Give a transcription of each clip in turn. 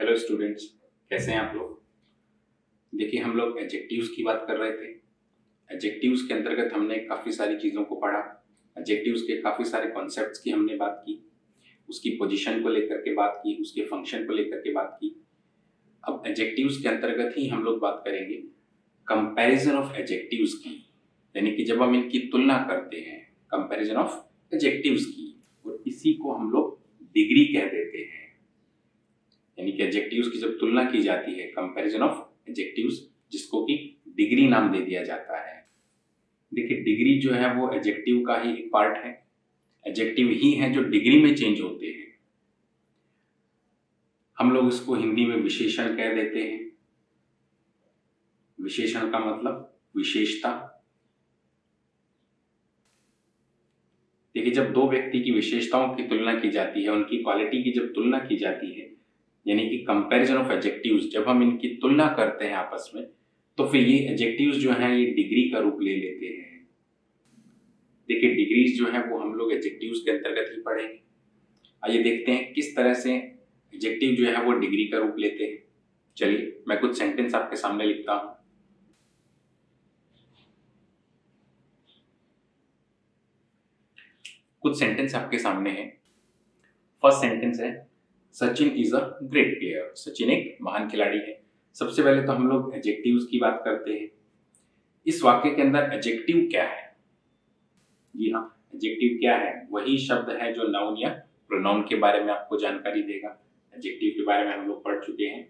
Hello students, कैसे हैं आप लोग। देखिए, हम लोग एडजेक्टिव्स की बात कर रहे थे। एडजेक्टिव्स के अंतर्गत हमने काफ़ी सारी चीज़ों को पढ़ा। एडजेक्टिव्स के काफ़ी सारे कॉन्सेप्ट्स की हमने बात की, उसकी पोजीशन को लेकर के बात की, उसके फंक्शन को लेकर के बात की। अब एडजेक्टिव्स के अंतर्गत ही हम लोग बात करेंगे कंपैरिजन ऑफ एडजेक्टिव्स की, यानी कि जब हम इनकी तुलना करते हैं, कंपैरिजन ऑफ एडजेक्टिव्स की, और इसी को हम लोग डिग्री कह देते हैं। यानी कि एडजेक्टिव्स की जब तुलना की जाती है, कंपैरिजन ऑफ एडजेक्टिव्स, जिसको कि डिग्री नाम दे दिया जाता है। देखिए, डिग्री जो है वो एडजेक्टिव का ही एक पार्ट है। एडजेक्टिव ही है जो डिग्री में चेंज होते हैं। हम लोग इसको हिंदी में विशेषण कह देते हैं। विशेषण का मतलब विशेषता। देखिए, जब दो व्यक्ति की विशेषताओं की तुलना की जाती है, उनकी क्वालिटी की जब तुलना की जाती है, यानी कि कंपैरिजन ऑफ एडजेक्टिव्स, जब हम इनकी तुलना करते हैं आपस में, तो फिर ये एडजेक्टिव्स जो हैं ये डिग्री का रूप ले लेते हैं। देखिए, डिग्रीज जो है वो हम लोग एडजेक्टिव्स के अंतर्गत ही पढ़ेंगे। आइए देखते हैं किस तरह से एडजेक्टिव जो है वो डिग्री का रूप लेते हैं। चलिए, मैं कुछ सेंटेंस आपके सामने लिखता हूं। कुछ सेंटेंस आपके सामने है। फर्स्ट सेंटेंस है, Sachin is a great player. Sachin एक महान खिलाड़ी है। सबसे पहले तो हम लोग एडजेक्टिव्स की बात करते हैं। इस वाक्य के अंदर एडजेक्टिव क्या है? जी हाँ, एडजेक्टिव क्या है? वही शब्द है जो नाउन या प्रोनाउन के बारे में आपको जानकारी देगा। एडजेक्टिव के बारे में हम लोग पढ़ चुके हैं।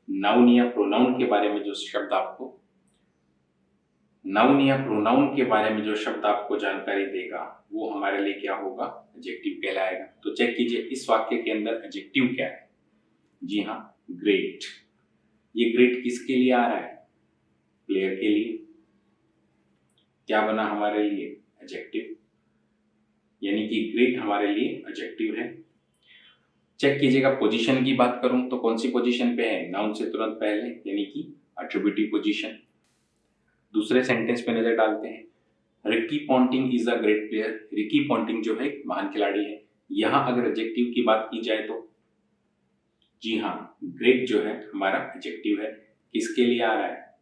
नाउन या प्रोनाउन के बारे में जो शब्द आपको जानकारी देगा, वो हमारे लिए क्या होगा? एडजेक्टिव कहलाएगा। तो चेक कीजिए, इस वाक्य के अंदर एडजेक्टिव क्या है? जी हाँ, ग्रेट। ये ग्रेट किसके लिए आ रहा है? प्लेयर के लिए। क्या बना हमारे लिए? एडजेक्टिव। यानी कि ग्रेट हमारे लिए एडजेक्टिव है। चेक कीजिएगा, पोजीशन की बात करूं तो कौन सी पोजीशन पे है? नाउन से तुरंत पहले, यानी कि एट्रिब्यूटिव पोजीशन। दूसरे सेंटेंस पे नजर डालते हैं। Ricky Ponting is a great player. Ricky Ponting जो है एक महान खिलाड़ी है। यहां अगर एडजेक्टिव की बात की जाए तो जी हाँ, ग्रेट जो है हमारा एडजेक्टिव है। किसके लिए आ रहा है?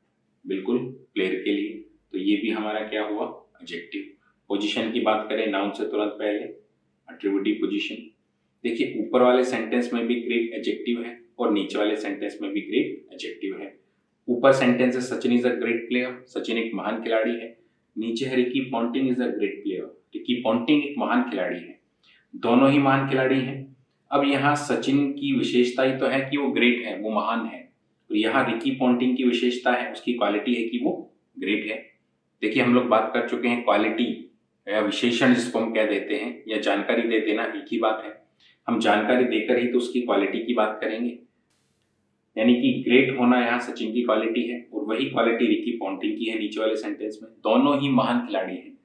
बिल्कुल, प्लेयर के लिए। तो ये भी हमारा क्या हुआ? एडजेक्टिव। पोजीशन की बात करें, नाउन से तुरंत पहले, एट्रिब्यूटिव पोजीशन। देखिए, ऊपर वाले सेंटेंस में भी ग्रेट एडजेक्टिव है और नीचे वाले सेंटेंस में भी ग्रेट एडजेक्टिव है। ऊपर सेंटेंस है, Sachin is a great player. Sachin एक महान खिलाड़ी है। नीचे है, Ricky Ponting is a great player. Ricky Ponting एक महान खिलाड़ी है। दोनों ही महान खिलाड़ी हैं। अब यहाँ सचिन की विशेषता ही तो है कि वो ग्रेट है, वो महान है। तो यहाँ रिकी पॉन्टिंग की विशेषता है, उसकी क्वालिटी है कि वो ग्रेट है। देखिए, हम लोग बात कर चुके हैं क्वालिटी या विशेषण जिसको हम कह देते हैं, या जानकारी दे देना, एक ही बात है। हम जानकारी देकर ही तो उसकी क्वालिटी की बात करेंगे। यानी कि ग्रेट होना यहाँ सचिन की क्वालिटी है और वही क्वालिटी रिकी पॉन्टिंग की है नीचे वाले सेंटेंस में। दोनों ही महान खिलाड़ी हैं।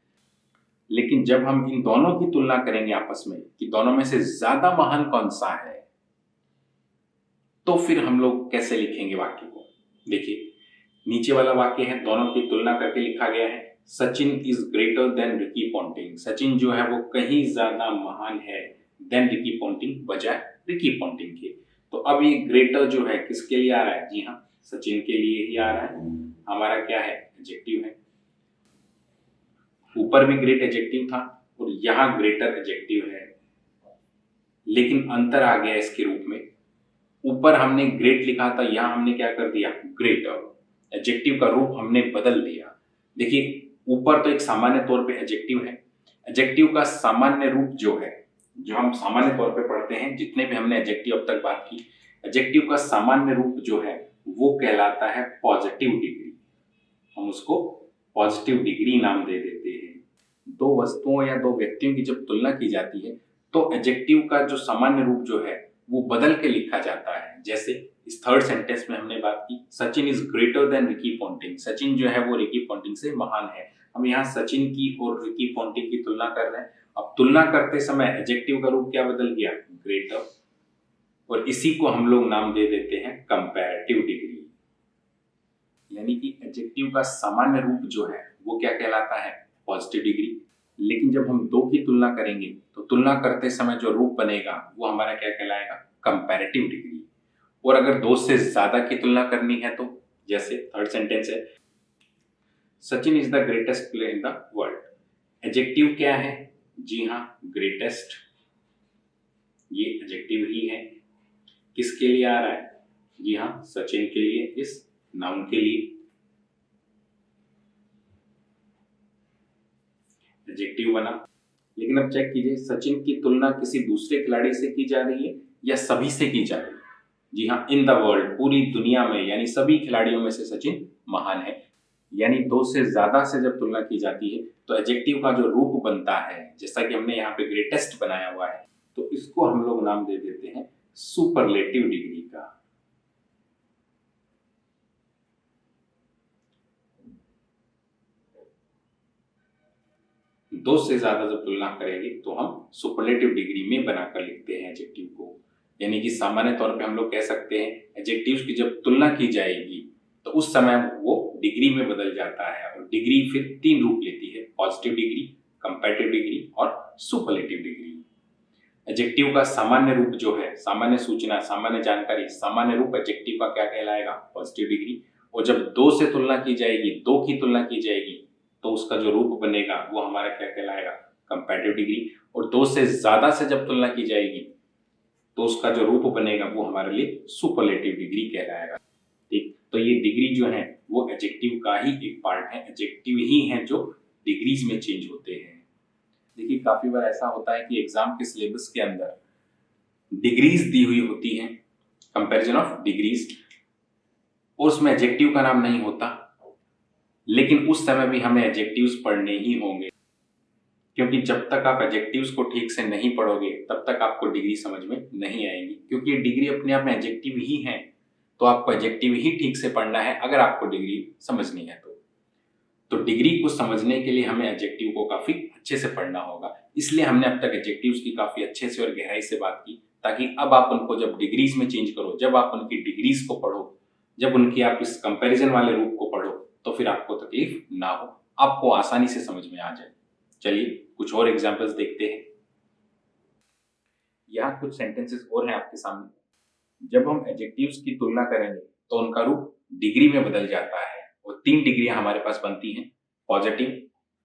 लेकिन जब हम इन दोनों की तुलना करेंगे आपस में कि दोनों में से ज्यादा महान कौन सा है, तो फिर हम लोग कैसे लिखेंगे वाक्य को? देखिए, नीचे वाला वाक्य है, दोनों की तुलना करके लिखा गया है। Sachin is greater than Ricky Ponting. Sachin जो है वो कहीं ज्यादा महान है देन रिकी पॉन्टिंग, बजाय रिकी पॉन्टिंग के। तो अब ये ग्रेटर जो है किसके लिए आ रहा है? जी हाँ, सचिन के लिए ही आ रहा है। हमारा क्या है? एडजेक्टिव है। ऊपर भी ग्रेट एडजेक्टिव था और यहाँ ग्रेटर एडजेक्टिव है, लेकिन अंतर आ गया इसके रूप में। ऊपर हमने ग्रेट लिखा था, यहाँ हमने क्या कर दिया? ग्रेटर। एडजेक्टिव का रूप हमने बदल दिया। देखिए, ऊपर तो एक सामान्य तौर पे एडजेक्टिव है। एडजेक्टिव का सामान्य रूप जो है, जो हम सामान्य तौर पे पढ़ते हैं, जितने भी हमने एडजेक्टिव अब तक बात की, एडजेक्टिव का सामान्य रूप जो है वो कहलाता है पॉजिटिव डिग्री। हम उसको पॉजिटिव डिग्री नाम दे देते हैं। दो वस्तुओं या दो व्यक्तियों की जब तुलना की जाती है तो एडजेक्टिव का जो सामान्य रूप जो है वो बदल के लिखा जाता है। जैसे इस थर्ड सेंटेंस में हमने बात की, Sachin is greater than Ricky Ponting. Sachin जो है वो रिकी पॉन्टिंग से महान है। हम यहाँ सचिन की और रिकी पॉन्टिंग की तुलना कर रहे हैं। अब तुलना करते समय एडजेक्टिव का रूप क्या बदल गया? ग्रेटर। और इसी को हम लोग नाम दे देते हैं कंपैरेटिव डिग्री। यानी कि एडजेक्टिव का सामान्य रूप जो है वो क्या कहलाता है? Positive degree. लेकिन जब हम दो की तुलना करेंगे तो तुलना करते समय जो रूप बनेगा वो हमारा क्या कहलाएगा? Comparative degree. और अगर दो से ज्यादा की तुलना करनी है तो जैसे थर्ड सेंटेंस है, Sachin is the greatest player in the world. Adjective क्या है? जी हाँ, ग्रेटेस्ट, ये एडजेक्टिव ही है। किसके लिए आ रहा है? जी हाँ, सचिन के लिए, इस नाउन के लिए एडजेक्टिव बना। लेकिन अब चेक कीजिए, सचिन की तुलना किसी दूसरे खिलाड़ी से की जा रही है या सभी से की जा रही है? जी हाँ, इन द वर्ल्ड, पूरी दुनिया में, यानी सभी खिलाड़ियों में से सचिन महान है। यानी दो से ज्यादा से जब तुलना की जाती है तो एडजेक्टिव का जो रूप बनता है, जैसा कि हमने यहाँ पे ग्रेटेस्ट बनाया हुआ है, तो इसको हम लोग नाम दे देते हैं सुपरलेटिव डिग्री का। दो से ज्यादा जब तुलना करेंगे तो हम सुपरलेटिव डिग्री में बनाकर लिखते हैं एडजेक्टिव को। यानी कि सामान्य तौर पे हम लोग कह सकते हैं एडजेक्टिव्स की जब तुलना की जाएगी तो उस समय वो डिग्री में बदल जाता है, और डिग्री फिर तीन रूप लेती है: पॉजिटिव डिग्री, कंपैरेटिव डिग्री और सुपरलेटिव डिग्री। एडजेक्टिव का सामान्य रूप जो है, सामान्य सूचना, सामान्य जानकारी, सामान्य रूप एडजेक्टिव का क्या कहलाएगा? Positive degree. और जब दो से तुलना की जाएगी, दो की तुलना की जाएगी, तो उसका जो रूप बनेगा वो हमारा क्या कहलाएगा? Comparative degree. और दो से ज्यादा से जब तुलना की जाएगी तो उसका जो रूप बनेगा वो हमारे लिए सुपरलेटिव डिग्री कहलाएगा। ठीक, तो ये डिग्री जो है वो एडजेक्टिव का ही एक पार्ट है, एडजेक्टिव ही है जो डिग्रीज में चेंज होते हैं। देखिए, काफी बार ऐसा होता है कि एग्जाम के सिलेबस के अंदर डिग्रीज दी हुई होती हैं, कंपैरिजन ऑफ डिग्रीज, और उसमें एडजेक्टिव का नाम नहीं होता, लेकिन उस समय भी हमें एडजेक्टिव्स पढ़ने ही होंगे, क्योंकि जब तक आप एडजेक्टिव्स को ठीक से नहीं पढ़ोगे तब तक आपको डिग्री समझ में नहीं आएगी। क्योंकि डिग्री अपने आप में एडजेक्टिव ही है, तो आपको एडजेक्टिव ही ठीक से पढ़ना है अगर आपको डिग्री समझनी है तो डिग्री को समझने के लिए हमें एडजेक्टिव को काफी अच्छे से पढ़ना होगा। इसलिए हमने अब तक एडजेक्टिव्स की काफी अच्छे से और गहराई से बात की, ताकि अब आप उनको जब डिग्रीज में चेंज करो, जब आप उनकी डिग्रीज को पढ़ो, जब उनकी आप इस कंपैरिजन वाले रूप को पढ़ो, तो फिर आपको तकलीफ ना हो, आपको आसानी से समझ में आ जाए। चलिए कुछ और एग्जाम्पल्स देखते हैं। यहाँ कुछ सेंटेंसेस और हैं आपके सामने। जब हम एडजेक्टिव्स की तुलना करेंगे तो उनका रूप डिग्री में बदल जाता है, और तीन डिग्रियां हमारे पास बनती हैं: पॉजिटिव,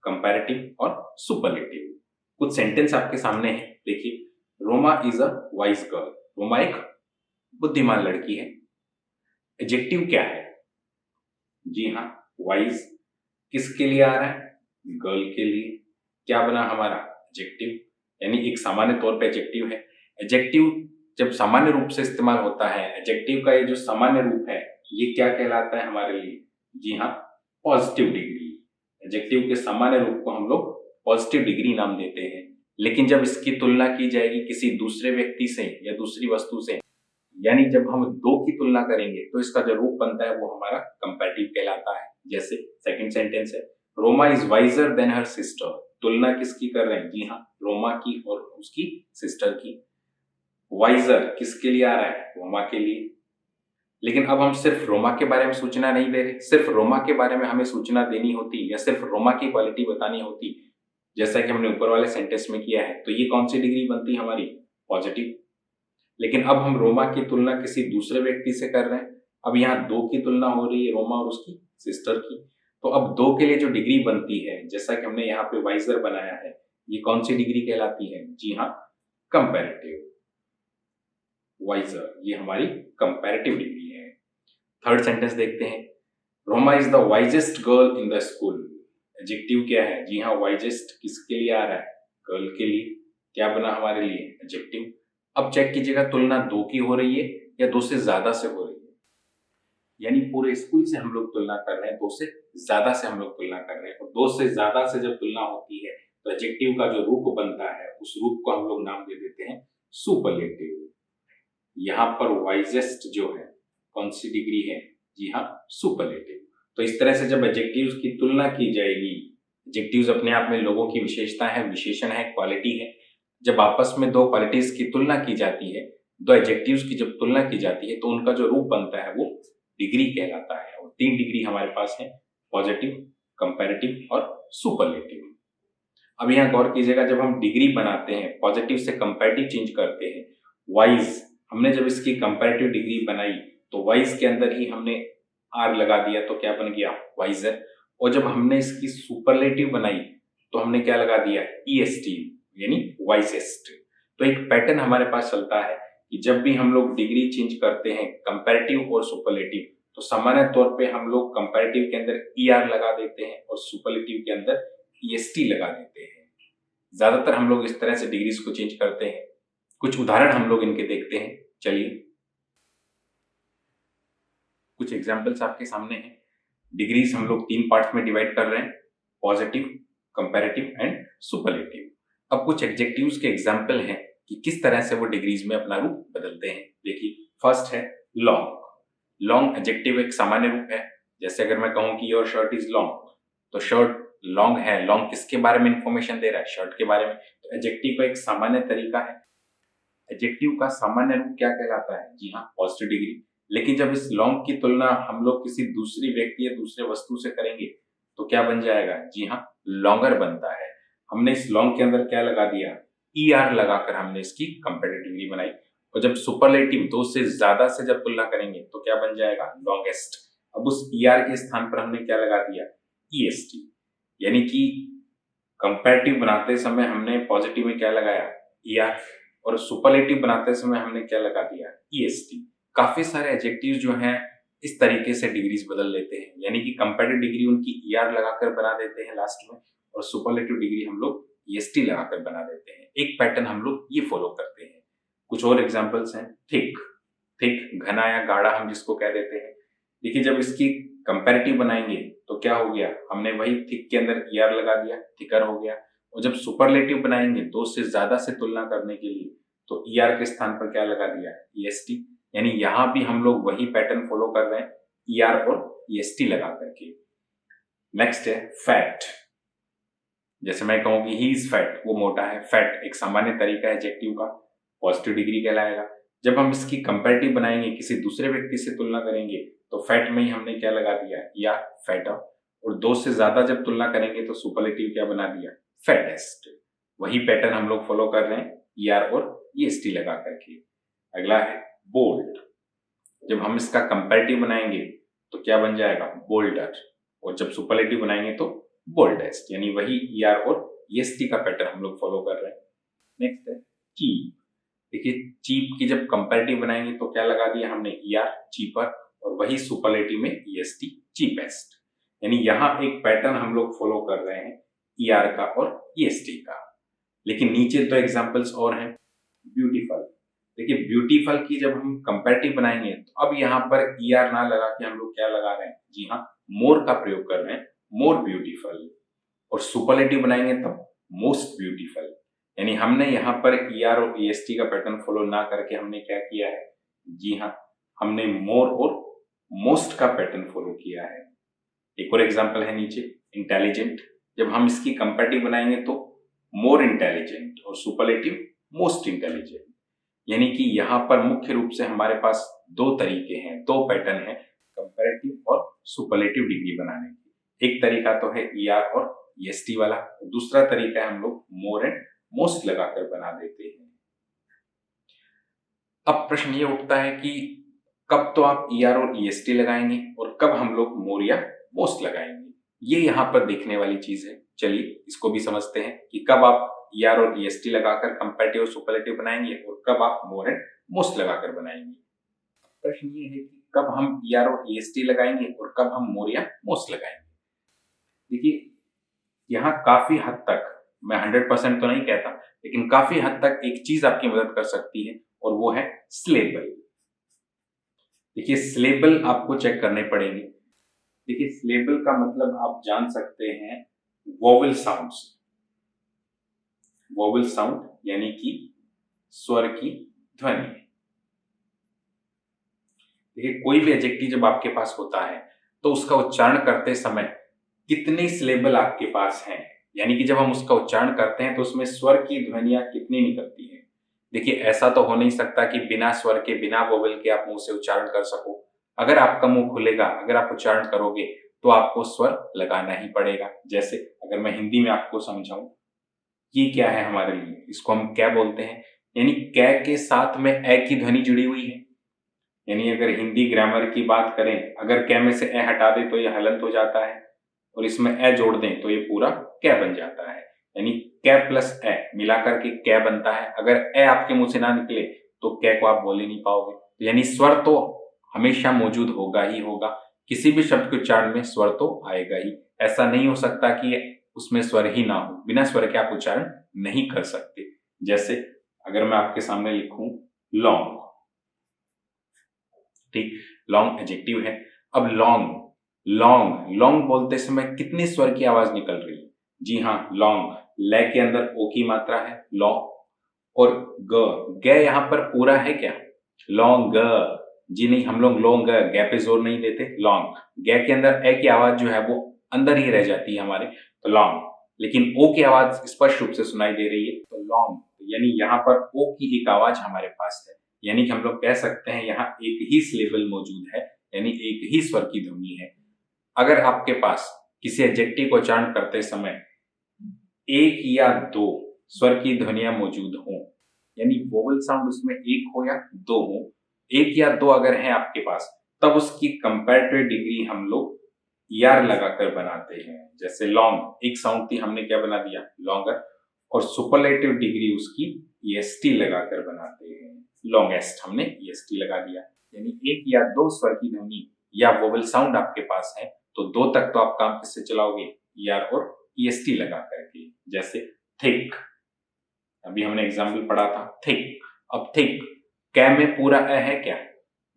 कंपैरेटिव और सुपरलेटिव। कुछ सेंटेंस आपके सामने हैं, देखिए। Roma is a wise girl, Roma एक बुद्धिमान लड़की है। एडजेक्टिव क्या है? जी हाँ, वाइज। किसके लिए आ रहा है? गर्ल के लिए। क्या बना हमारा? एडजेक्टिव, यानी एक सामान्य तौर पे एडजेक्टिव है। एडजेक्टिव जब सामान्य रूप से इस्तेमाल होता है, एडजेक्टिव का ये जो सामान्य रूप है ये क्या कहलाता है हमारे लिए? जी हाँ, पॉजिटिव डिग्री। एडजेक्टिव के सामान्य रूप को हम लोग पॉजिटिव डिग्री नाम देते हैं। लेकिन जब इसकी तुलना की जाएगी किसी दूसरे व्यक्ति से या दूसरी वस्तु से, यानी जब हम दो की तुलना करेंगे, तो इसका जो रूप बनता है वो हमारा कंपैरेटिव कहलाता है। जैसे सेकंड सेंटेंस है, Roma is visor then her sister. तुलना किसकी कर रहे हैं? जी हाँ, रोमा की और उसकी सिस्टर की। वाइजर किसके लिए आ रहा है? रोमा के लिए। लेकिन अब हम सिर्फ रोमा के बारे में सूचना नहीं दे रहे, सिर्फ रोमा के बारे में हमें सूचना देनी होती या सिर्फ रोमा की क्वालिटी बतानी होती, जैसा कि हमने ऊपर वाले सेंटेंस में किया है, तो ये कौन सी डिग्री बनती हमारी? पॉजिटिव। लेकिन अब हम रोमा की तुलना किसी दूसरे व्यक्ति से कर रहे हैं। अब यहाँ दो की तुलना हो रही है, रोमा और उसकी सिस्टर की। तो अब दो के लिए जो डिग्री बनती है, जैसा कि हमने यहाँ पे वाइजर बनाया है, ये कौन सी डिग्री कहलाती है? जी हाँ, कंपैरेटिव। वाइजर, ये हमारी कंपैरेटिव डिग्री है। थर्ड सेंटेंस देखते हैं। Roma is the wisest girl in the school. Adjective क्या है? जी हाँ, वाइजेस्ट किसके लिए आ रहा है? गर्ल के लिए। क्या बना हमारे लिए? एडजेक्टिव। अब चेक कीजिएगा, तुलना दो की हो रही है या दो से ज्यादा से हो रही है? यानी पूरे स्कूल से हम लोग तुलना कर रहे हैं, दो से ज्यादा से हम लोग तुलना कर रहे हैं। और दो से ज्यादा से जब तुलना होती है तो एडजेक्टिव का जो रूप बनता है उस रूप को हम लोग नाम दे देते हैं सुपरलेटिव। यहाँ पर वाइजेस्ट जो है कौन सी डिग्री है? जी हाँ, सुपरलेटिव। तो इस तरह से जब एडजेक्टिव्स की तुलना की जाएगी, एडजेक्टिव्स अपने आप में लोगों की विशेषता है, विशेषण है, क्वालिटी है। जब आपस में दो क्वालिटीज की तुलना की जाती है, दो एडजेक्टिव्स की जब तुलना की जाती है, तो उनका जो रूप बनता है वो डिग्री कहलाता है। और तीन डिग्री हमारे पास है: पॉजिटिव, कंपैरेटिव और सुपरलेटिव। अब यहाँ गौर कीजिएगा, जब हम डिग्री बनाते हैं, पॉजिटिव से कंपैरेटिव चेंज करते हैं, वाइज हमने जब इसकी कंपैरेटिव डिग्री बनाई तो वाइज के अंदर ही हमने आर लगा दिया तो क्या बन गया वाइजर, और जब हमने इसकी सुपरलेटिव बनाई तो हमने क्या लगा दिया ईएसटी यानी वाइजेस्ट। तो एक पैटर्न हमारे पास चलता है कि जब भी हम लोग डिग्री चेंज करते हैं कंपैरेटिव और सुपरलेटिव, तो सामान्य तौर पे हम लोग कंपैरेटिव के अंदर ईआर लगा देते हैं और सुपरलेटिव के अंदर ईएसटी लगा देते हैं। ज्यादातर हम लोग इस तरह से डिग्रीज को चेंज करते हैं। कुछ उदाहरण हम लोग इनके देखते हैं। चलिए कुछ एग्जाम्पल्स आपके सामने हैं। डिग्रीज हम लोग 3 पार्ट्स में डिवाइड कर रहे हैं, पॉजिटिव, कंपैरेटिव एंड सुपरलेटिव। अब कुछ एडजेक्टिव्स के एग्जाम्पल हैं कि किस तरह से वो डिग्रीज में अपना रूप बदलते हैं। देखिए फर्स्ट है लॉन्ग। लॉन्ग एडजेक्टिव एक सामान्य रूप है। जैसे अगर मैं कहूं कि योर शर्ट इज लॉन्ग, तो शर्ट लॉन्ग है। लॉन्ग किसके बारे में इंफॉर्मेशन दे रहा है? शर्ट के बारे में। तो एडजेक्टिव का एक सामान्य तरीका है। एडजेक्टिव का सामान्य रूप क्या कहलाता है? जी हाँ, पॉजिटिव डिग्री। लेकिन जब इस लॉन्ग की तुलना हम लोग किसी दूसरी व्यक्ति या दूसरे वस्तु से करेंगे तो क्या बन जाएगा? जी हाँ, लॉन्गर बनता है। हमने इस लॉन्ग के अंदर क्या लगा दिया? ईआर लगाकर हमने इसकी कंपैरेटिव डिग्री बनाई। और जब सुपरलेटिव 2 से ज्यादा से जब तुलना करेंगे तो क्या बन जाएगा? लॉन्गेस्ट। अब उस ईआर के स्थान पर हमने क्या लगा दिया? ईएसटी। यानी कि कंपैरेटिव बनाते समय हमने पॉजिटिव में क्या लगाया? ईआर, और सुपरलेटिव बनाते समय हमने क्या लगा दिया? ईएसटी। काफी सारे एडजेक्टिव्स जो हैं इस तरीके से डिग्रीज बदल लेते हैं, यानी कि कंपैरेटिव डिग्री उनकी ईआर लगाकर बना देते हैं लास्ट में, और सुपरलेटिव डिग्री हम लोग ईएसटी लगाकर बना देते हैं। एक पैटर्न हम लोग ये फॉलो करते हैं। कुछ और एग्जांपल्स हैं। थिक, थिक घना या गाढ़ा हम जिसको कह देते हैं। देखिए जब इसकी कंपैरेटिव बनाएंगे तो क्या हो गया? हमने वही थिक के अंदर ईआर लगा दिया, थिकर हो गया। और जब सुपरलेटिव बनाएंगे 2 से ज्यादा से तुलना करने के लिए तो ईआर के स्थान पर क्या लगा दिया? ईएसटी। यानी यहां भी हम लोग वही पैटर्न फॉलो कर रहे हैं, ईआर और ईएसटी लगा करके। नेक्स्ट है फैट। जैसे मैं कहूं कि ही इज फैट, वो मोटा है। फैट एक सामान्य तरीका है एडजेक्टिव का, पॉजिटिव डिग्री कहलाएगा। जब हम इसकी कंपैरेटिव बनाएंगे, किसी दूसरे व्यक्ति से तुलना करेंगे तो फैट में ही हमने क्या लगा दिया? या फैटर। और 2 से ज्यादा जब तुलना करेंगे तो सुपरलेटिव क्या बना दिया? फैटेस्ट। वही पैटर्न हम लोग फॉलो कर रहे हैं, ईआर और ईएसटी लगा करके। अगला है बोल्ड। जब हम इसका कंपैरेटिव बनाएंगे तो क्या बन जाएगा? बोल्डर। और जब सुपरलेटिव बनाएंगे तो बोल्डेस्ट। यानी वही ईआर और ईएसटी का पैटर्न हम लोग फॉलो कर रहे हैं। नेक्स्ट है चीप। देखिए चीप की जब कंपैरेटिव बनाएंगे तो क्या लगा दिया हमने? ईआर, चीपर, और वही सुपरलेटिव में ईएसटी, चीपेस्ट। यानी यहाँ एक पैटर्न हम लोग फॉलो कर रहे हैं, ईआर का और ईएसटी का। लेकिन नीचे तो एग्जांपल्स और हैं। ब्यूटीफुल। देखिए ब्यूटीफुल की जब हम कंपैरेटिव बनाएंगे तो अब यहाँ पर ईआर ना लगा के हम लोग क्या लगा रहे हैं? जी हाँ, मोर का प्रयोग कर रहे हैं, मोर ब्यूटीफुल। और सुपरलेटिव बनाएंगे तब मोस्ट ब्यूटीफुल। यानी हमने यहाँ पर ईआर और ईएसटी का पैटर्न फॉलो ना करके हमने क्या किया है? जी हाँ, हमने मोर और मोस्ट का पैटर्न फॉलो किया है। एक और एग्जांपल है नीचे, इंटेलिजेंट। जब हम इसकी कंपैरेटिव बनाएंगे तो मोर इंटेलिजेंट और सुपरलेटिव मोस्ट इंटेलिजेंट। यानी कि यहाँ पर मुख्य रूप से हमारे पास 2 तरीके हैं, 2 पैटर्न हैं कंपैरेटिव और सुपरलेटिव डिग्री बनाने की। एक तरीका तो है ईआर और ईएसटी वाला, दूसरा तरीका है हम लोग मोर एंड मोस्ट लगाकर बना देते हैं। अब प्रश्न ये उठता है कि कब तो आप ईआर और ईएसटी लगाएंगे और कब हम लोग मोर या मोस्ट लगाएंगे। ये यहाँ पर देखने वाली चीज है। चलिए इसको भी समझते हैं कि कब आप ईआर और ईएसटी लगाकर कंपैरेटिव और सुपरलेटिव बनाएंगे और कब आप मोर एंड मोस्ट लगाकर बनाएंगे। प्रश्न ये है कि कब हम ईआर और ईएसटी लगाएंगे और कब हम मोर या मोस्ट लगाएंगे। देखिए यहाँ काफी हद तक, मैं 100% तो नहीं कहता, लेकिन काफी हद तक एक चीज आपकी मदद कर सकती है और वो है सिलेबल। देखिए सिलेबल आपको चेक करने पड़ेंगे। देखिए सिलेबल का मतलब आप जान सकते हैं वोवेल साउंड्स। वोवेल साउंड यानी कि स्वर की ध्वनि। देखिए कोई भी एडजेक्टिव जब आपके पास होता है तो उसका उच्चारण करते समय कितने सिलेबल आपके पास हैं, यानी कि जब हम उसका उच्चारण करते हैं तो उसमें स्वर की ध्वनियां कितनी निकलती हैं। देखिए ऐसा तो हो नहीं सकता कि बिना स्वर के, बिना वोवेल के आप मुंह से उच्चारण कर सको। अगर आपका मुंह खुलेगा, अगर आप उच्चारण करोगे तो आपको स्वर लगाना ही पड़ेगा। जैसे अगर मैं हिंदी में आपको समझाऊं, ये क्या है हमारे लिए, इसको हम क्या बोलते हैं? यानी कै के साथ में ए की ध्वनि जुड़ी हुई है। यानी अगर हिंदी ग्रामर की बात करें, अगर कै में से ए हटा दें तो ये हलंत हो जाता है और इसमें ए जोड़ दें तो ये पूरा कै बन जाता है। यानी कै प्लस ए मिलाकर के कै बनता है। अगर ए आपके मुंह से ना निकले तो कै को आप बोल ही नहीं पाओगे। यानी स्वर तो हमेशा मौजूद होगा ही होगा, किसी भी शब्द के उच्चारण में स्वर तो आएगा ही। ऐसा नहीं हो सकता कि उसमें स्वर ही ना हो, बिना स्वर के आप उच्चारण नहीं कर सकते। जैसे अगर मैं आपके सामने लिखूं लॉन्ग, ठीक, लॉन्ग एडजेक्टिव है। अब लॉन्ग लॉन्ग लॉन्ग बोलते समय कितनी स्वर की आवाज निकल रही है? जी हाँ, लॉन्ग, ल के अंदर ओ की मात्रा है लॉ, और ग यहां पर पूरा है क्या? लॉन्ग ग, जी नहीं, हम लोग लॉन्ग ग पे जोर नहीं देते, लॉन्ग ग के अंदर ए की आवाज जो है वो अंदर ही रह जाती है हमारे, तो लॉन्ग। लेकिन ओ की आवाज स्पष्ट रूप से सुनाई दे रही है तो लॉन्ग, यानी यहाँ पर ओ की एक आवाज हमारे पास है। यानी कि हम लोग कह सकते हैं यहाँ एक ही सिलेबल मौजूद है, यानी एक ही स्वर की ध्वनि है। अगर आपके पास किसी एडजेक्टिव को उच्चारण करते समय एक या दो स्वर की ध्वनियां मौजूद हों, यानी वोवल साउंड उसमें एक हो या दो हो, एक या दो अगर है आपके पास, तब उसकी कंपैरेटिव डिग्री हम लोग यार लगाकर बनाते हैं। जैसे लॉन्ग, एक साउंड थी, हमने क्या बना दिया? लॉन्गर, और सुपरलेटिव डिग्री उसकी ईएसटी लगाकर बनाते हैं। लॉन्गेस्ट हमने ईएसटी लगा दिया। यानी एक या दो स्वर की ध्वनि या वोवल साउंड आपके पास है तो दो तक तो आप काम किससे चलाओगे? ईआर और ईएसटी लगा करके। जैसे थिक, अभी हमने एग्जाम्पल पढ़ा था थिक। अब थिक कै में पूरा ए है क्या?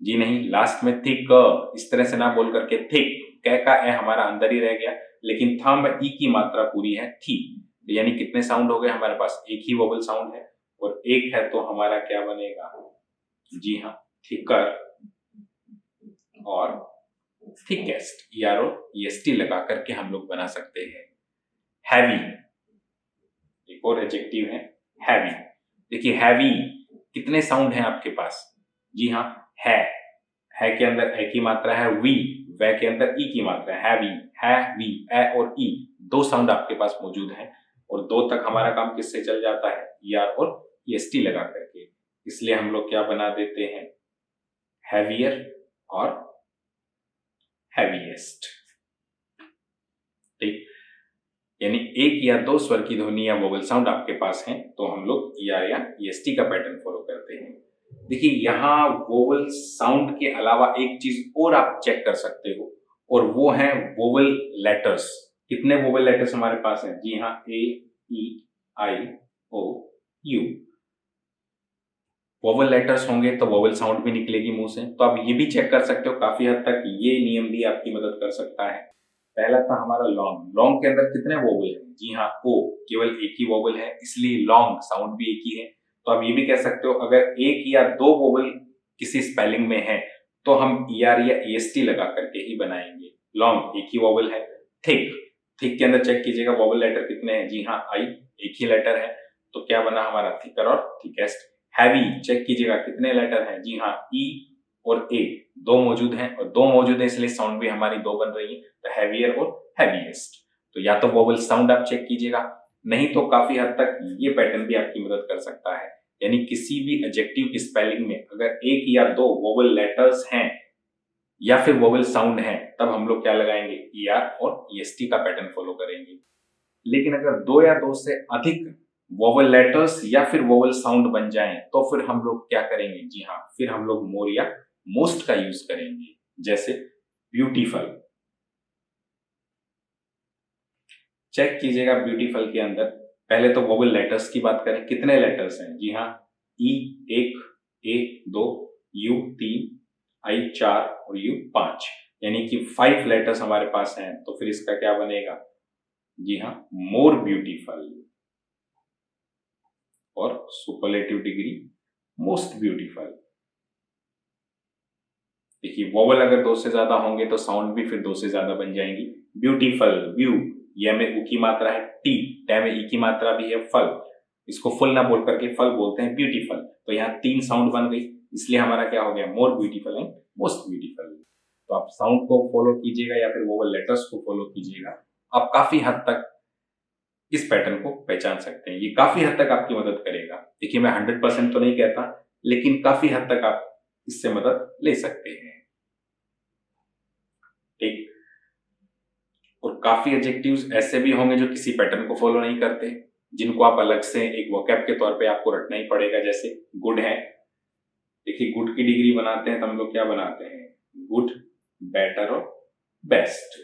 जी नहीं, लास्ट में थिक, इस तरह से ना बोल करके थिक, कै का ए हमारा अंदर ही रह गया, लेकिन था में ई की मात्रा पूरी है थी। यानी कितने साउंड हो गए हमारे पास? एक ही वोवल साउंड है, और एक है तो हमारा क्या बनेगा? जी हाँ, थिकर और थिकेस्ट, ईआर और ईएसटी लगा करके हम लोग बना सकते हैं। हैवी, एक और एडजेक्टिव है हैवी। देखिए हैवी, कितने साउंड हैं आपके पास? जी हाँ, है के अंदर ए की मात्रा है, वी वे के अंदर ई की मात्रा है, हैवी, है वी, ए और ई, दो साउंड आपके पास मौजूद हैं, और दो तक हमारा काम किससे चल जाता है? ईआर और ईएसटी लगा करके। इसलिए हम लोग क्या बना देते हैं? हैवियर और हैवीएस्ट। ठीक, यानी एक या दो स्वर की ध्वनि या वोवल साउंड आपके पास है तो हम लोग ईआर या ईएसटी का पैटर्न फॉलो करते हैं। देखिए यहाँ वोवल साउंड के अलावा एक चीज और आप चेक कर सकते हो, और वो है वोवल लेटर्स। कितने वोवल लेटर्स हमारे पास हैं? जी हाँ, ए, ई, आई, ओ, यू। वोवल लेटर्स होंगे तो वोवल साउंड भी निकलेगी मुंह से। तो आप ये भी चेक कर सकते हो, काफी हद तक ये नियम भी आपकी मदद कर सकता है। पहला था हमारा लॉन्ग, लॉन्ग के अंदर कितने वोवल हैं? जी हाँ, ओ, केवल एक ही वोवल है, इसलिए लॉन्ग साउंड भी एक ही है। तो आप ये भी कह सकते हो अगर एक या दो वोवल किसी स्पेलिंग में है तो हम ईआर या ईएसटी लगा करके ही बनाएंगे। लॉन्ग एक ही वोवल है। थिक, थिक के अंदर चेक कीजिएगा वोवल लेटर कितने हैं? जी हाँ, आई, एक ही लेटर है, तो क्या बना हमारा? थिकर और थिकेस्ट। हैवी, चेक कीजिएगा कितने लेटर हैं? जी हाँ, ई और ए दो मौजूद हैं, और दो मौजूद है इसलिए साउंड भी हमारी दो बन रही है, तो हैवियर और हैवीएस्ट। तो या तो वोवल साउंड आप चेक कीजिएगा, नहीं तो काफी हद तक ये पैटर्न भी आपकी मदद कर सकता है। यानी किसी भी एडजेक्टिव की स्पेलिंग में अगर एक या दो वोवल लेटर्स हैं या फिर वोवल साउंड है, तब हम लोग क्या लगाएंगे? ईआर और ईएसटी का पैटर्न फॉलो करेंगे। लेकिन अगर दो या दो से अधिक वोवल लेटर्स या फिर वोवल साउंड बन जाएं तो फिर हम लोग क्या करेंगे? जी हाँ, फिर हम लोग मोर या मोस्ट का यूज करेंगे। जैसे ब्यूटीफुल, चेक कीजिएगा ब्यूटीफुल के अंदर पहले तो वोवल लेटर्स की बात करें, कितने लेटर्स हैं? जी हाँ, ई एक, ए दो, यू तीन, आई चार और यू पांच, यानी कि 5 लेटर्स हमारे पास हैं। तो फिर इसका क्या बनेगा? जी हाँ, मोर ब्यूटीफुल, और सुपरलेटिव डिग्री मोस्ट ब्यूटीफुल। देखिए वोवल अगर दो से ज्यादा होंगे तो साउंड भी फिर दो से ज्यादा बन जाएंगी। ब्यूटीफुल, व्यू, ये में उ की मात्रा है, टी, टे में ई की मात्रा भी है, फल, इसको फुल ना बोल करके फल बोलते हैं, ब्यूटीफुल। तो यहाँ 3 साउंड बन गई, इसलिए हमारा क्या हो गया? More beautiful and most beautiful. तो आप साउंड को फॉलो कीजिएगा या फिर वोवल लेटर्स को फॉलो कीजिएगा, आप काफी हद तक इस पैटर्न को पहचान सकते हैं। ये काफी हद तक आपकी मदद करेगा। देखिए मैं 100% तो नहीं कहता, लेकिन काफी हद तक आप इससे मदद ले सकते हैं। ठीक। और काफी एडजेक्टिव्स ऐसे भी होंगे जो किसी पैटर्न को फॉलो नहीं करते, जिनको आप अलग से एक वोकैब के तौर पे आपको रटना ही पड़ेगा। जैसे गुड है, देखिए गुड की डिग्री बनाते हैं तो हम लोग क्या बनाते हैं, गुड, बेटर और बेस्ट,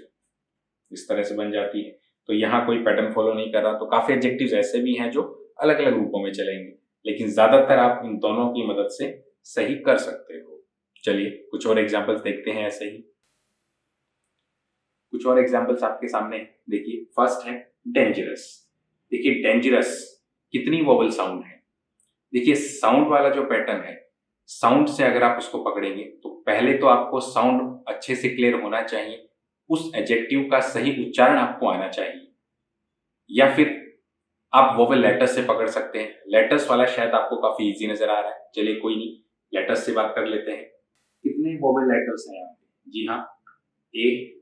इस तरह से बन जाती है। तो यहाँ कोई पैटर्न फॉलो नहीं कर रहा, तो काफी एडजेक्टिव्स ऐसे भी हैं जो अलग अलग रूपों में चलेंगे, लेकिन ज्यादातर आप इन दोनों की मदद से सही कर सकते हो। चलिए कुछ और एग्जाम्पल्स देखते हैं। ऐसे ही कुछ और एग्जाम्पल्स आपके सामने देखिए। फर्स्ट है डेंजरस। देखिए डेंजरस कितनी वोवल साउंड है। देखिए साउंड वाला जो पैटर्न है, साउंड से अगर आप उसको पकड़ेंगे तो पहले तो आपको साउंड अच्छे से क्लियर होना चाहिए, उस एडजेक्टिव का सही उच्चारण आपको आना चाहिए, या फिर आप वोवल लेटर्स से पकड़ सकते हैं। लेटर्स वाला शायद आपको काफी इजी नजर आ रहा है, चलिए कोई नहीं, लेटर्स से बात कर लेते हैं। कितने वोवल लेटर्स हैं यहाँ पे? जी हाँ, ए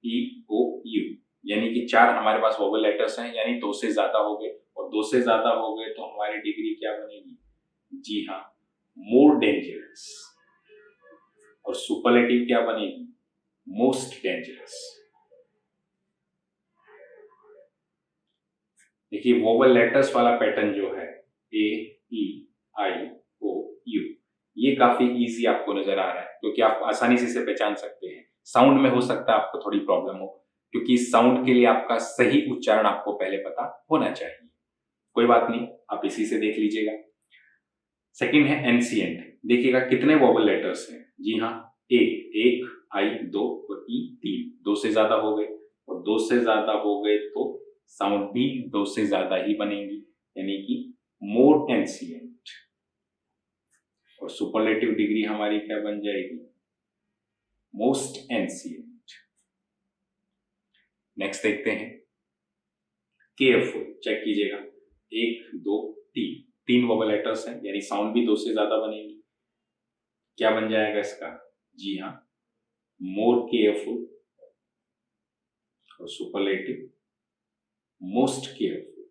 ई ओ यू, यानी कि 4 हमारे पास वोवल लेटर्स हैं, यानी 2 से ज्यादा हो गए, और 2 से ज्यादा हो गए तो हमारी डिग्री क्या बनेगी? जी हाँ, मोर डेंजरस। और सुपरलेटिव क्या बनेगी? Most dangerous. देखिए वोवल लेटर्स वाला पैटर्न जो है, ए ई आई ओ यू, ये काफी इजी आपको नजर आ रहा है, क्योंकि आप आसानी से इसे पहचान सकते हैं। साउंड में हो सकता है आपको थोड़ी प्रॉब्लम हो, क्योंकि इस साउंड के लिए आपका सही उच्चारण आपको पहले पता होना चाहिए। कोई बात नहीं, आप इसी से देख लीजिएगा। सेकंड है एंशिएंट। देखिएगा कितने वोवल लेटर्स हैं। जी हाँ, ए 1, आई 2 और ई 3। 2 से ज्यादा हो गए, और 2 से ज्यादा हो गए तो साउंड भी 2 से ज्यादा ही बनेगी, यानी कि मोर एंशिएंट। और सुपरलेटिव डिग्री हमारी क्या बन जाएगी? Most ancient. नेक्स्ट देखते हैं केयरफुल। चेक कीजिएगा, 1 2 3 वोवल लेटर्स हैं, यानी साउंड भी 2 से ज्यादा बनेगी। क्या बन जाएगा इसका? जी हाँ, मोर केयरफुल। और सुपरलेटिव मोस्ट केयरफुल।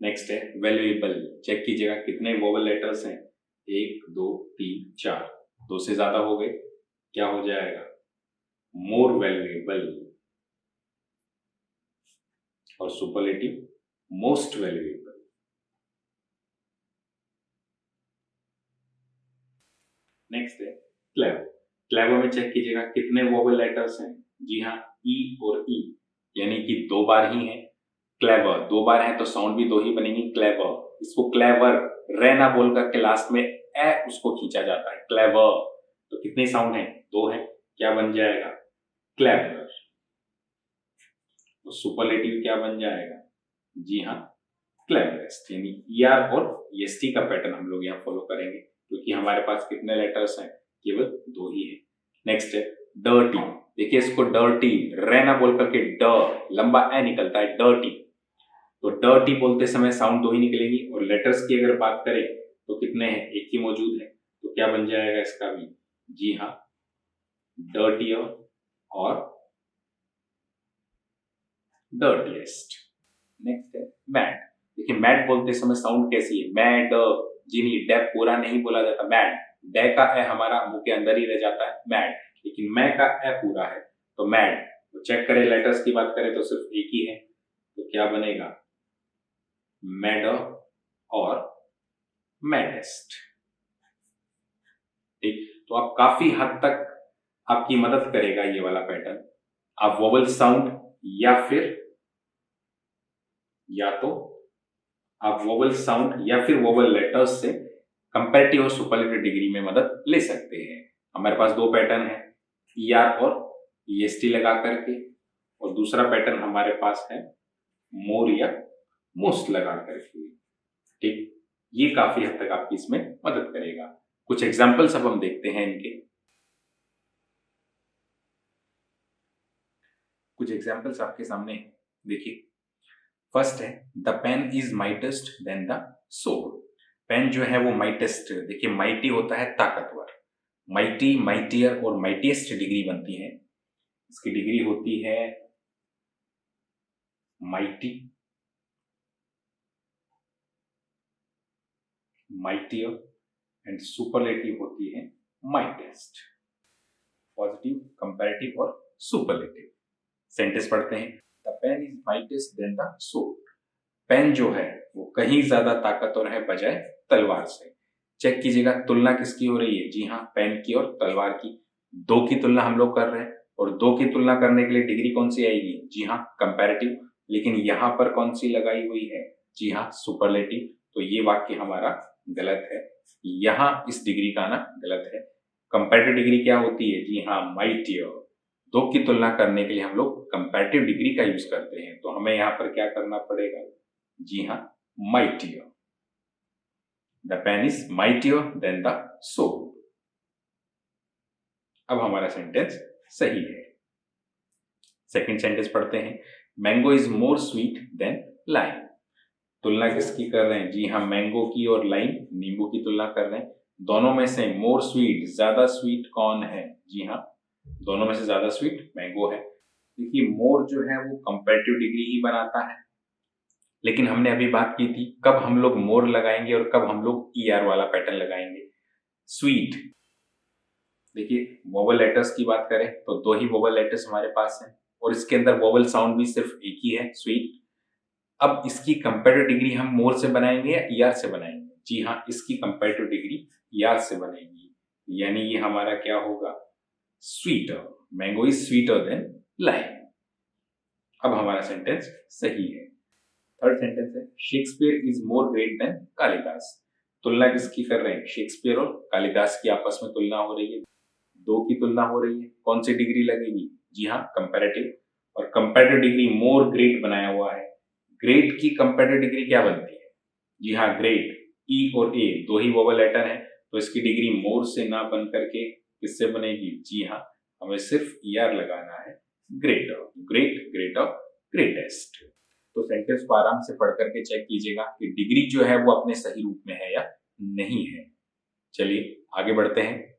नेक्स्ट है वैल्यूएबल। चेक कीजिएगा कितने वोवल लेटर्स हैं, 1 2 3 4। 2 से ज्यादा हो गए, क्या हो जाएगा? More valuable. और सुपरलेटिव मोस्ट वैल्यूएबल। नेक्स्ट है क्लेवर। क्लेवर में चेक कीजिएगा कितने वोवल लेटर्स हैं। जी हाँ, ई और ई, यानी कि 2 बार ही है। क्लेवर 2 बार है तो साउंड भी 2 ही बनेगी, क्लेवर। इसको क्लेवर रे ना बोल करके लास्ट में ए उसको खींचा जाता है, क्लेवर। तो कितने साउंड है? 2 है, क्या बन जाएगा? क्लेवर। तो सुपरलेटिव क्या बन जाएगा? जी हाँ, क्लेवरेस्ट। यानी ईआर और ईएसटी का पैटर्न हम लोग यहाँ फॉलो करेंगे, क्योंकि हमारे पास कितने लेटर्स हैं? केवल 2 ही है। नेक्स्ट है डर्टी। देखिए इसको डर्टी रे ना बोल करके ड लंबा ए निकलता है, डर्टी। तो डर्टी बोलते समय साउंड 2 ही निकलेंगी। और लेटर्स की अगर बात करें तो कितने हैं? 1 ही मौजूद है, तो क्या बन जाएगा इसका भी? जी हाँ, डर्टियर और डर्टीएस्ट। नेक्स्ट है मैड। देखिए मैड बोलते समय साउंड कैसी है? मैड, जी नहीं, डे पूरा नहीं बोला जाता, मैड। डे का ए हमारा मुंह के अंदर ही रह जाता है, मैड। लेकिन मैं का ए पूरा है तो मैड। तो चेक करें, लेटर्स की बात करें तो सिर्फ एक ही है, तो क्या बनेगा? मैडर और मैडेस्ट। ठीक, तो आप काफी हद तक आपकी मदद करेगा ये वाला पैटर्न। आप वोवल साउंड आप वोवल साउंड या फिर वोवल लेटर्स से कंपैरेटिव और सुपरलेटिव डिग्री में मदद ले सकते हैं। हमारे पास 2 पैटर्न है, ईआर और ईएसटी लगा करके, और दूसरा पैटर्न हमारे पास है मोर या मोस्ट लगा करके। ठीक, ये काफी हद तक आपकी इसमें मदद करेगा। कुछ एग्जांपल्स अब हम देखते हैं इनके। कुछ एग्जांपल्स आपके सामने देखिए। फर्स्ट है the pen is mightest than the sword. Pen जो है वो माइटेस्ट, देखिए माइटी होता है ताकतवर, माइटी, माइटियर और माइटिएस्ट डिग्री बनती है। इसकी डिग्री होती है माइटी, माइटियर, एंड सुपरलेटिव होती है माइटेस्ट। पॉजिटिव, कंपैरेटिव और सुपरलेटिव। सेंटेंस पढ़ते हैं। The pen is mightest than the sword. Pen जो है वो कहीं ज्यादा ताकतवर है बजाय तलवार से। चेक कीजिएगा तुलना किसकी हो रही है। जी हाँ, पेन की और तलवार की। दो की तुलना हम लोग कर रहे हैं और दो की तुलना करने के लिए डिग्री कौन सी आएगी। जी हाँ, कंपैरेटिव। लेकिन यहां पर कौन सी लगाई हुई है। जी हाँ, सुपरलेटिव। तो ये वाक्य हमारा गलत है। यहां इस डिग्री का आना गलत है। कंपैरेटिव डिग्री क्या होती है। जी हाँ, माइटियर। दो की तुलना करने के लिए हम लोग कंपैरेटिव डिग्री का यूज करते हैं। तो हमें यहाँ पर क्या करना पड़ेगा। जी हाँ, mightier. The pen is mightier than the sword. अब हमारा सेंटेंस सही है। सेकंड सेंटेंस पढ़ते हैं। Mango is more sweet than lime. तुलना किसकी कर रहे हैं। जी हाँ, मैंगो की और लाइम नींबू की तुलना कर रहे हैं। दोनों में से मोर स्वीट, ज्यादा स्वीट कौन है। जी हाँ, दोनों में से ज्यादा स्वीट मैंगो है। देखिए, मोर जो है वो कंपैरेटिव डिग्री ही बनाता है। लेकिन हमने अभी बात की थी कब हम लोग मोर लगाएंगे और कब हम लोग ईआर वाला पैटर्न लगाएंगे। स्वीट, देखिए वोवल लेटर्स की बात करें तो दो ही वोवल लेटर्स हमारे पास हैं और इसके अंदर वोवल साउंड भी सिर्फ एक ही है, स्वीट। अब इसकी कंपैरेटिव डिग्री हम मोर से बनाएंगे या ईआर से बनाएंगे। जी हाँ, इसकी कंपैरेटिव डिग्री ईआर से बनेगी। यानी ये हमारा क्या होगा, sweeter. Mango is sweeter than lime. अब हमारा सेंटेंस सही है। थर्ड सेंटेंस है। Shakespeare is more great than Kalidas. तुलना किसकी कर रहे हैं। शेक्सपियर और कालिदास की आपस में तुलना हो रही है। दो की तुलना हो रही है। कौन सी डिग्री लगेगी। जी हाँ, कंपैरेटिव। और कंपैरेटिव डिग्री मोर ग्रेट बनाया हुआ है। ग्रेट की कंपैरेटिव डिग्री क्या बनती है। जी हाँ, ग्रेट। ई और ए दो ही वोवल लेटर हैं तो इसकी डिग्री मोर से ना बन करके किससे बनेगी। जी हाँ, हमें सिर्फ ईआर लगाना है। Greater, great, greater, greatest. तो सेंटेंस को आराम से पढ़ करके चेक कीजिएगा कि डिग्री जो है वो अपने सही रूप में है या नहीं है। चलिए आगे बढ़ते हैं।